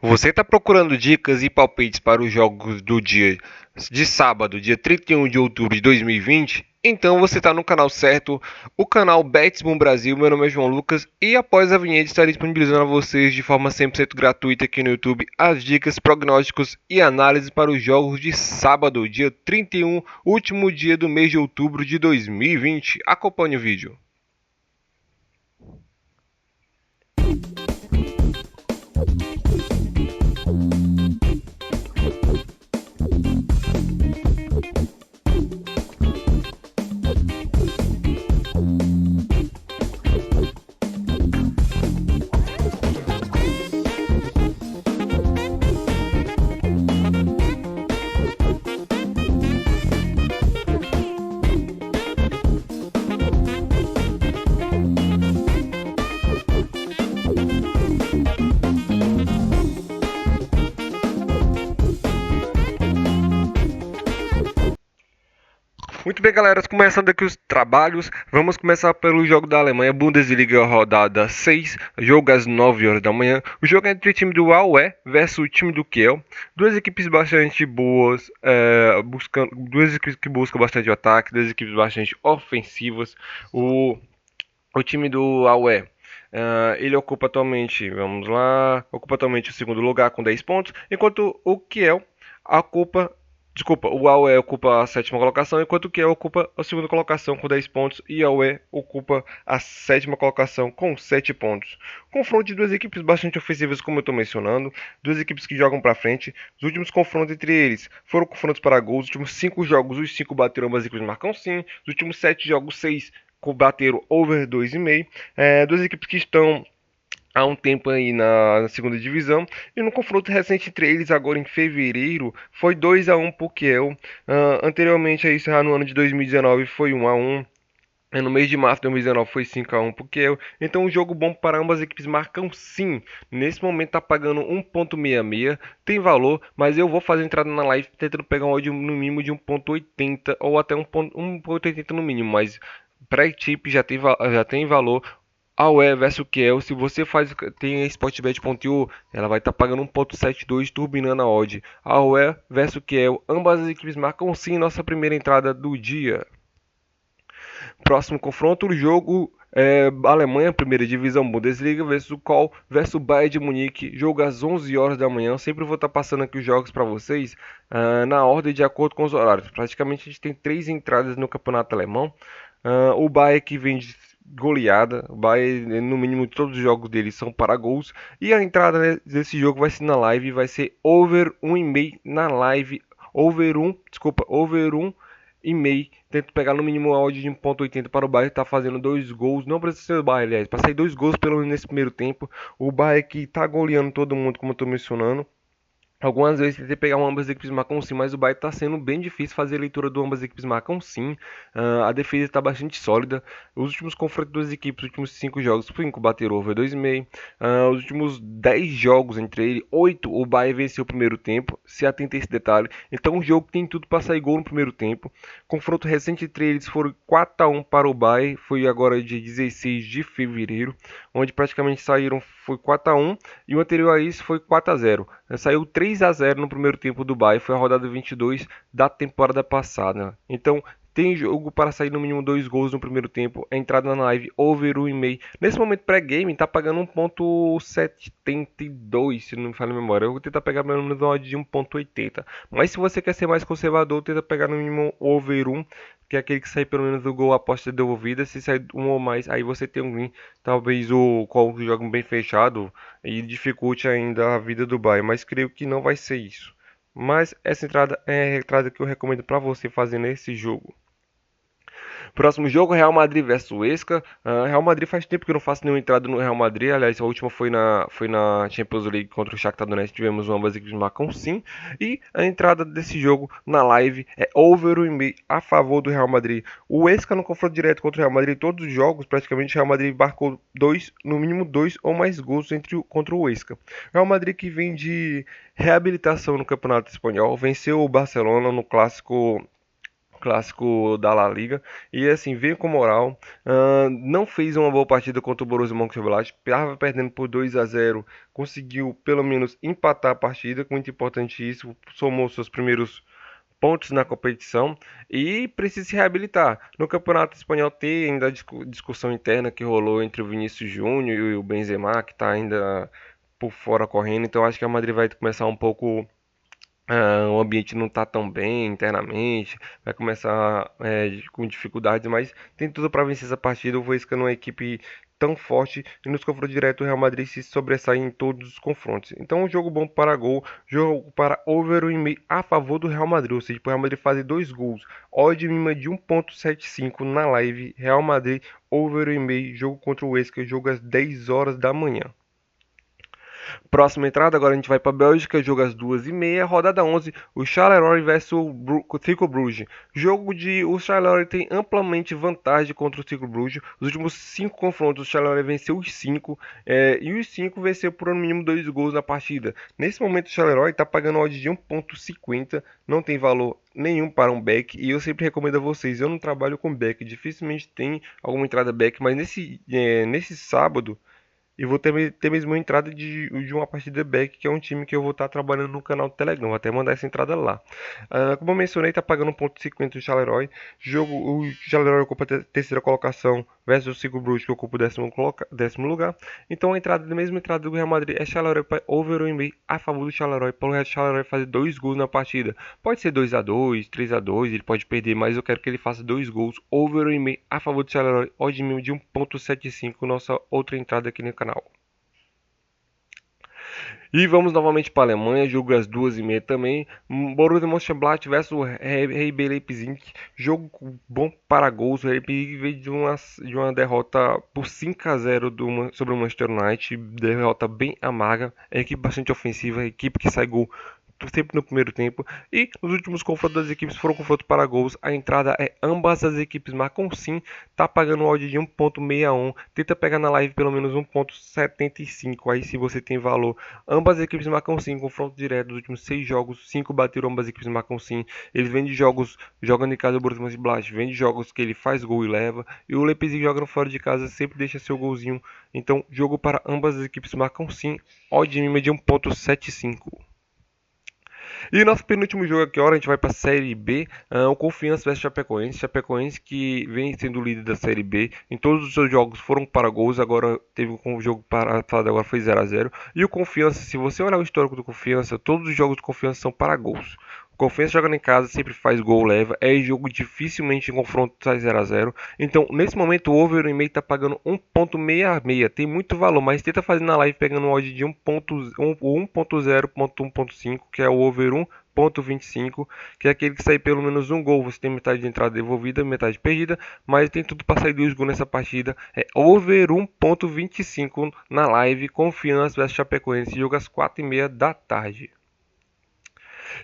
Você está procurando dicas e palpites para os jogos do dia de sábado, dia 31 de outubro de 2020? Então você está no canal certo, o canal Betsboom Brasil. Meu nome é João Lucas e após a vinheta estarei disponibilizando a vocês de forma 100% gratuita aqui no YouTube as dicas, prognósticos e análises para os jogos de sábado, dia 31, último dia do mês de outubro de 2020. Acompanhe o vídeo. Muito bem, galera, começando aqui os trabalhos. Vamos começar pelo jogo da Alemanha, Bundesliga rodada 6, jogo às 9 horas da manhã. O jogo é entre o time do Aue versus o time do Kiel. Duas equipes bastante boas, duas equipes que buscam bastante ataque, duas equipes bastante ofensivas. O time do Aue, ele ocupa atualmente, vamos lá, ocupa atualmente o segundo lugar com 10 pontos, enquanto o Kiel ocupa. Desculpa, o AUE ocupa a sétima colocação, enquanto o Kiel ocupa a segunda colocação com 10 pontos e a AUE ocupa a sétima colocação com 7 pontos. Confronto de duas equipes bastante ofensivas, como eu estou mencionando, duas equipes que jogam para frente. Os últimos confrontos entre eles foram confrontos para gols. Os últimos 5 jogos, os 5 bateram, ambas as equipes marcam sim. Os últimos 7 jogos, 6 bateram over 2,5. Duas equipes que estão há um tempo aí na segunda divisão, e no confronto recente entre eles agora em fevereiro foi 2-1 pro Kiel. Anteriormente a isso, já no ano de 2019 foi 1-1. No mês de março de 2019 foi 5-1 pro Kiel. Então um jogo bom para ambas as equipes marcam sim. Nesse momento tá pagando 1,66. Tem valor, mas eu vou fazer entrada na live tentando pegar um odd no mínimo de 1,80 ou até 1,80 no mínimo, mas pré-tip já tem valor. AUE versus Kiel, se você tem a Sportbet.io, ela vai estar pagando 1,72 turbinando a odd. AUE versus Kiel, ambas as equipes marcam sim nossa primeira entrada do dia. Próximo confronto, o jogo Alemanha, primeira divisão, Bundesliga versus o Col versus Bayern de Munique, jogo às 11 horas da manhã. Sempre vou estar passando aqui os jogos para vocês na ordem de acordo com os horários. Praticamente a gente tem 3 entradas no campeonato alemão. O Bayern que vem de goleada, o Bayern, no mínimo todos os jogos dele são para gols, e a entrada desse jogo vai ser na live, vai ser over 1,5 na live, over 1,5. Tento pegar no mínimo a odd de 1,80 para o Bayern estar fazendo 2 gols. Não precisa ser o Bayern, aliás, para sair 2 gols pelo menos nesse primeiro tempo. O Bayern que está goleando todo mundo, como eu estou mencionando. Algumas vezes tentei pegar um ambas as equipes marcam sim, mas o Bayern está sendo bem difícil fazer a leitura do ambas as equipes marcam sim. A defesa está bastante sólida. Os últimos confrontos das equipes, os últimos 5 jogos, 5 bateram over 2,5. Os últimos 10 jogos entre ele, 8 o Bayern venceu o primeiro tempo. Se atenta a esse detalhe. Então o jogo tem tudo para sair gol no primeiro tempo. Confronto recente entre eles foram 4-1 para o Bayern, foi agora dia 16 de fevereiro, onde praticamente saíram, foi 4-1, e o anterior a isso foi 4-0. Saiu 3-0 no primeiro tempo do Bayern, foi a rodada 22 da temporada passada. Então, tem jogo para sair no mínimo 2 gols no primeiro tempo. A entrada na live over 1,5. Nesse momento pré-game tá pagando 1,72, se não me falha a memória. Eu vou tentar pegar pelo menos uma odd de 1,80. Mas se você quer ser mais conservador, tenta pegar no mínimo over 1, que é aquele que sai pelo menos o gol aposta devolvida. Se sair um ou mais, aí você tem um win. Talvez o qual joga bem fechado e dificulte ainda a vida do Bayern, mas creio que não vai ser isso. Mas essa entrada é a entrada que eu recomendo para você fazer nesse jogo. Próximo jogo, Real Madrid versus Huesca. Real Madrid faz tempo que eu não faço nenhuma entrada no Real Madrid. Aliás, a última foi na Champions League contra o Shakhtar Donetsk. Tivemos ambas equipes marcam sim. E a entrada desse jogo na live é over 1,5 a favor do Real Madrid. O Huesca no confronto direto contra o Real Madrid, todos os jogos, praticamente o Real Madrid marcou no mínimo 2 ou mais gols contra o Huesca. O Real Madrid que vem de reabilitação no Campeonato Espanhol, venceu o Barcelona no clássico clássico da La Liga, e assim, veio com moral, não fez uma boa partida contra o Borussia Mönchengladbach, estava perdendo por 2-0, conseguiu pelo menos empatar a partida, muito importante isso, somou seus primeiros pontos na competição e precisa se reabilitar. No Campeonato Espanhol tem ainda a discussão interna que rolou entre o Vinícius Júnior e o Benzema, que está ainda por fora correndo, então acho que a Madrid vai começar um pouco, o ambiente não está tão bem internamente, vai começar com dificuldades, mas tem tudo para vencer essa partida. O Voica não é uma equipe tão forte e nos confrontos diretos o Real Madrid se sobressai em todos os confrontos. Então, um jogo bom para gol, jogo para over 1,5 a favor do Real Madrid, ou seja, para o Real Madrid fazer dois gols. Odd mínima de 1,75 na live, Real Madrid over 1,5, jogo contra o Huesca, jogo às 10 horas da manhã. Próxima entrada, agora a gente vai para a Bélgica, jogo às 2h30, rodada 11, o Charleroi versus o Cercle Bruges. Jogo de o Charleroi tem amplamente vantagem contra o Cercle Bruges. Os últimos 5 confrontos, o Charleroi venceu os 5 e os 5 venceu por no mínimo 2 gols na partida. Nesse momento o Charleroi está pagando odd de 1,50, não tem valor nenhum para um back, e eu sempre recomendo a vocês, eu não trabalho com back, dificilmente tem alguma entrada back, mas nesse sábado e vou ter mesmo uma entrada de uma partida back, que é um time que eu vou estar trabalhando no canal do Telegram. Vou até mandar essa entrada lá. Como eu mencionei, tá pagando 1,50 o Charleroi. O Charleroi ocupa a terceira colocação versus o Cercle Bruges, que ocupa o décimo lugar. Então a entrada, a mesma entrada do Real Madrid é Charleroi para over 1,5 a favor do Charleroi. Para o Charleroi fazer 2 gols na partida. Pode ser 2-2, 3-2, ele pode perder, mas eu quero que ele faça 2 gols over 1,5 a favor do Charleroi. Odd mínimo de 1,75, nossa outra entrada aqui no canal. E vamos novamente para a Alemanha, jogo às 2h30 também. Borussia Mönchengladbach versus RB Leipzig. Jogo bom para gols. O Leipzig veio de uma derrota por 5-0 sobre o Manchester United. Derrota bem amarga. É equipe bastante ofensiva, equipe que sai gol sempre no primeiro tempo. E nos últimos confrontos das equipes foram confrontos para gols. A entrada é ambas as equipes marcam sim. Tá pagando o odd de 1,61. Tenta pegar na live pelo menos 1,75. Aí se você tem valor. Ambas as equipes marcam sim. Confronto direto dos últimos 6 jogos. 5 bateram, ambas as equipes marcam sim. Eles vêm de jogos jogando em casa do Borussia Mönchengladbach. Vem de jogos que ele faz gol e leva. E o Leipzig jogando fora de casa sempre deixa seu golzinho. Então jogo para ambas as equipes marcam sim. Odd mínima de 1,75. E nosso penúltimo jogo aqui, a gente vai para a Série B, o Confiança vs Chapecoense. Chapecoense que vem sendo líder da Série B, em todos os seus jogos foram para gols, agora teve um jogo parado, agora foi 0-0. E o Confiança, se você olhar o histórico do Confiança, todos os jogos do Confiança são para gols. O Confiança jogando em casa sempre faz gol, leva, é jogo dificilmente em confronto sai 0-0. Então, nesse momento, o over 1,5 está pagando 1,66. Tem muito valor, mas tenta fazer na live pegando um odd de 1,0.1.5, que é o over 1,25, que é aquele que sai pelo menos um gol. Você tem metade de entrada devolvida, metade perdida, mas tem tudo para sair dos gols nessa partida. É over 1,25 na live. Confiança vs Chapecoense, jogo às 4h30 da tarde.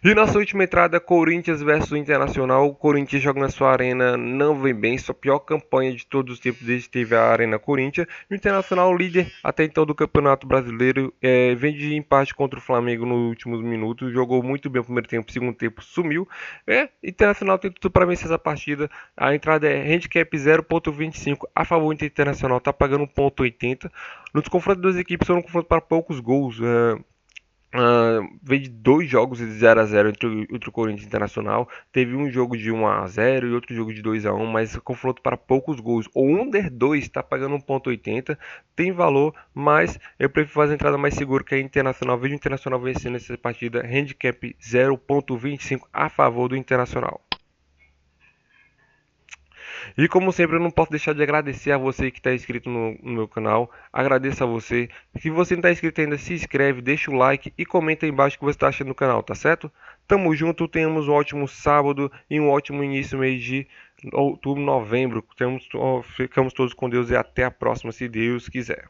E nossa última entrada, Corinthians versus Internacional. O Corinthians joga na sua arena, não vem bem, sua pior campanha de todos os tempos desde que teve a Arena Corinthians. O Internacional, líder até então do Campeonato Brasileiro, vem de empate contra o Flamengo nos últimos minutos, jogou muito bem o primeiro tempo, o segundo tempo sumiu. Internacional tem tudo para vencer essa partida. A entrada é handicap 0,25 a favor do Internacional, está pagando 1,80. Nos confrontos das equipes foram um confronto para poucos gols. Veio de 2 jogos de 0-0 entre o Corinthians e o Internacional. Teve um jogo de 1-0 e outro jogo de 2-1, mas confronto para poucos gols. O Under 2 está pagando 1,80, tem valor, mas eu prefiro fazer a entrada mais segura, que é Internacional. Vejo o Internacional vencendo essa partida, handicap 0,25 a favor do Internacional. E como sempre, eu não posso deixar de agradecer a você que está inscrito no meu canal. Agradeço a você. Se você não está inscrito ainda, se inscreve, deixa o like e comenta aí embaixo o que você está achando do canal, tá certo? Tamo junto, tenhamos um ótimo sábado e um ótimo início mês de outubro, novembro. Ficamos todos com Deus e até a próxima, se Deus quiser.